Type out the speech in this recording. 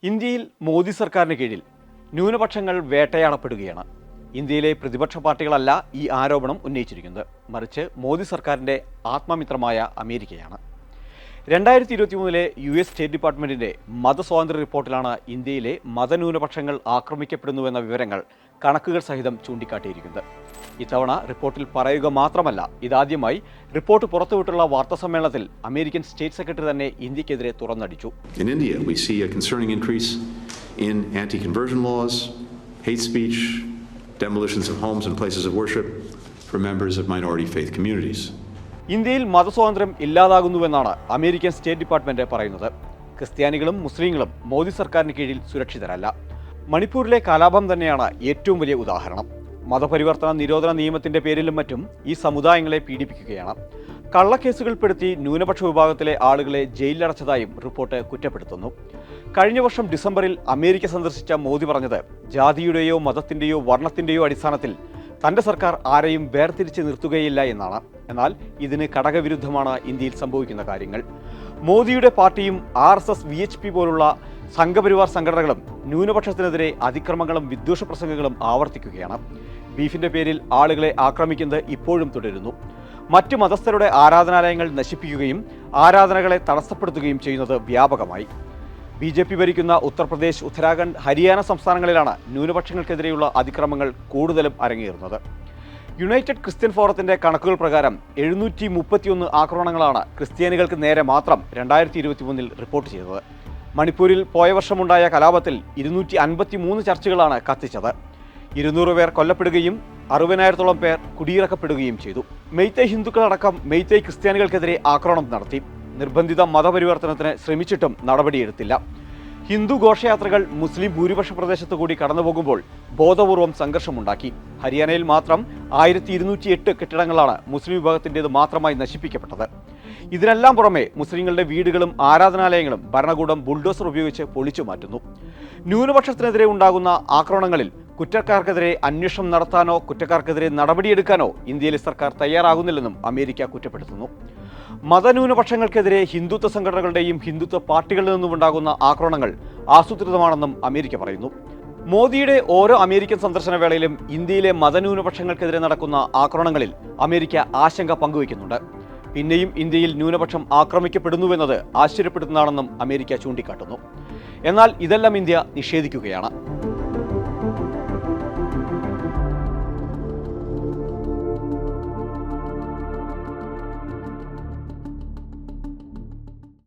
ഇന്ത്യയിൽ മോദി സർക്കാരിന് കീഴിൽ ന്യൂനപക്ഷങ്ങൾ വേട്ടയാടപ്പെടുകയാണ്. ഇന്ത്യയിലെ പ്രതിപക്ഷ പാർട്ടികളല്ല ഈ ആരോപണം ഉന്നയിച്ചിരിക്കുന്നത്, മറിച്ച് മോദി സർക്കാരിൻ്റെ ആത്മമിത്രമായ അമേരിക്കയാണ്. 2023 US സ്റ്റേറ്റ് ഡിപ്പാർട്ട്മെൻറ്റിൻ്റെ മതസ്വാതന്ത്ര്യ റിപ്പോർട്ടിലാണ് ഇന്ത്യയിലെ മതന്യൂനപക്ഷങ്ങൾ ആക്രമിക്കപ്പെടുന്നുവെന്ന വിവരങ്ങൾ കണക്കുകൾ സഹിതം ചൂണ്ടിക്കാട്ടിയിരിക്കുന്നത്. ഇത്തവണ റിപ്പോർട്ടിൽ പറയുക മാത്രമല്ല, ഇതാദ്യമായി റിപ്പോർട്ട് പുറത്തുവിട്ടുള്ള വാർത്താസമ്മേളനത്തിൽ അമേരിക്കൻ സ്റ്റേറ്റ് സെക്രട്ടറി തന്നെ ഇന്ത്യക്കെതിരെ തുറന്നടിച്ചു. In India, we see a concerning increase in anti-conversion laws, hate speech, demolitions of homes and places of worship for members of minority faith communities. ഇന്ത്യയിൽ മതസ്വാതന്ത്ര്യം ഇല്ലാതാകുന്നുവെന്നാണ് അമേരിക്കൻ സ്റ്റേറ്റ് ഡിപ്പാർട്ട്മെന്റ് പറയുന്നത്. ക്രിസ്ത്യാനികളും മുസ്ലിങ്ങളും മോദി സർക്കാരിന് കീഴിൽ സുരക്ഷിതരല്ല. മണിപ്പൂരിലെ കലാപം തന്നെയാണ് ഏറ്റവും വലിയ ഉദാഹരണം. മതപരിവർത്തന നിരോധന നിയമത്തിന്റെ പേരിലും മറ്റും ഈ സമുദായങ്ങളെ പീഡിപ്പിക്കുകയാണ്. കള്ളക്കേസുകൾപ്പെടുത്തി ന്യൂനപക്ഷ വിഭാഗത്തിലെ ആളുകളെ ജയിലിലടച്ചതായും റിപ്പോർട്ട് കുറ്റപ്പെടുത്തുന്നു. കഴിഞ്ഞ വർഷം ഡിസംബറിൽ അമേരിക്ക സന്ദർശിച്ച മോദി പറഞ്ഞത്, ജാതിയുടെയോ മതത്തിന്റെയോ വർണ്ണത്തിന്റെയോ അടിസ്ഥാനത്തിൽ തന്റെ സർക്കാർ ആരെയും വേർതിരിച്ച് നിർത്തുകയില്ല എന്നാണ്. എന്നാൽ ഇതിന് ഘടകവിരുദ്ധമാണ് ഇന്ത്യയിൽ സംഭവിക്കുന്ന കാര്യങ്ങൾ. മോദിയുടെ പാർട്ടിയും RSS, VHP പോലുള്ള സംഘപരിവാർ സംഘടനകളും ന്യൂനപക്ഷത്തിനെതിരെ അതിക്രമങ്ങളും വിദ്വേഷ പ്രസംഗങ്ങളും ആവർത്തിക്കുകയാണ്. ബീഫിന്റെ പേരിൽ ആളുകളെ ആക്രമിക്കുന്നത് ഇപ്പോഴും തുടരുന്നു. മറ്റു മതസ്ഥരുടെ ആരാധനാലയങ്ങൾ നശിപ്പിക്കുകയും ആരാധനകളെ തടസ്സപ്പെടുത്തുകയും ചെയ്യുന്നത് വ്യാപകമായി. BJP ഭരിക്കുന്ന ഉത്തർപ്രദേശ്, ഉത്തരാഖണ്ഡ്, ഹരിയാന സംസ്ഥാനങ്ങളിലാണ് ന്യൂനപക്ഷങ്ങൾക്കെതിരെയുള്ള അതിക്രമങ്ങൾ കൂടുതലും അരങ്ങേറുന്നത്. യുണൈറ്റഡ് ക്രിസ്ത്യൻ ഫോറത്തിന്റെ കണക്കുകൾ പ്രകാരം 731 ആക്രമണങ്ങളാണ് ക്രിസ്ത്യാനികൾക്ക് നേരെ മാത്രം 2023 റിപ്പോർട്ട് ചെയ്തത്. മണിപ്പൂരിൽ പോയ വർഷമുണ്ടായ കലാപത്തിൽ 253 ചർച്ചുകളാണ് കത്തിച്ചത്. 200 പേർ കൊല്ലപ്പെടുകയും 60,000-ഓളം പേർ കുടിയിറക്കപ്പെടുകയും ചെയ്തു. മെയ്തൈ ഹിന്ദുക്കളടക്കം മെയ്തൈ ക്രിസ്ത്യാനികൾക്കെതിരെ ആക്രമണം നടത്തി. നിർബന്ധിത മതപരിവർത്തനത്തിന് ശ്രമിച്ചിട്ടും നടപടിയെടുത്തില്ല. ഹിന്ദു ഘോഷയാത്രകൾ മുസ്ലിം ഭൂരിപക്ഷ പ്രദേശത്തു കൂടി കടന്നുപോകുമ്പോൾ ബോധപൂർവം സംഘർഷമുണ്ടാക്കി. ഹരിയാനയിൽ മാത്രം 1208 കെട്ടിടങ്ങളാണ് മുസ്ലിം വിഭാഗത്തിൻ്റേത് മാത്രമായി നശിപ്പിക്കപ്പെട്ടത്. ഇതിനെല്ലാം പുറമെ മുസ്ലിങ്ങളുടെ വീടുകളും ആരാധനാലയങ്ങളും ഭരണകൂടം ബുൾഡോസർ ഉപയോഗിച്ച് പൊളിച്ചു മാറ്റുന്നു. ന്യൂനപക്ഷത്തിനെതിരെ ഉണ്ടാകുന്ന ആക്രമണങ്ങളിൽ കുറ്റക്കാർക്കെതിരെ അന്വേഷണം നടത്താനോ കുറ്റക്കാർക്കെതിരെ നടപടിയെടുക്കാനോ ഇന്ത്യയിലെ സർക്കാർ തയ്യാറാകുന്നില്ലെന്നും അമേരിക്ക കുറ്റപ്പെടുത്തുന്നു. മതന്യൂനപക്ഷങ്ങൾക്കെതിരെ ഹിന്ദുത്വ സംഘടനകളുടെയും ഹിന്ദുത്വ പാർട്ടികളിൽ നിന്നുമുണ്ടാകുന്ന ആക്രമണങ്ങൾ ആസൂത്രിതമാണെന്നും അമേരിക്ക പറയുന്നു. മോദിയുടെ ഓരോ അമേരിക്കൻ സന്ദർശന വേളയിലും ഇന്ത്യയിലെ മതന്യൂനപക്ഷങ്ങൾക്കെതിരെ നടക്കുന്ന ആക്രമണങ്ങളിൽ അമേരിക്ക ആശങ്ക പങ്കുവയ്ക്കുന്നുണ്ട്. പിന്നെയും ഇന്ത്യയിൽ ന്യൂനപക്ഷം ആക്രമിക്കപ്പെടുന്നുവെന്നത് ആശ്ചര്യപ്പെടുത്തുന്നതാണെന്നും അമേരിക്ക ചൂണ്ടിക്കാട്ടുന്നു. എന്നാൽ ഇതെല്ലാം ഇന്ത്യ നിഷേധിക്കുകയാണ്.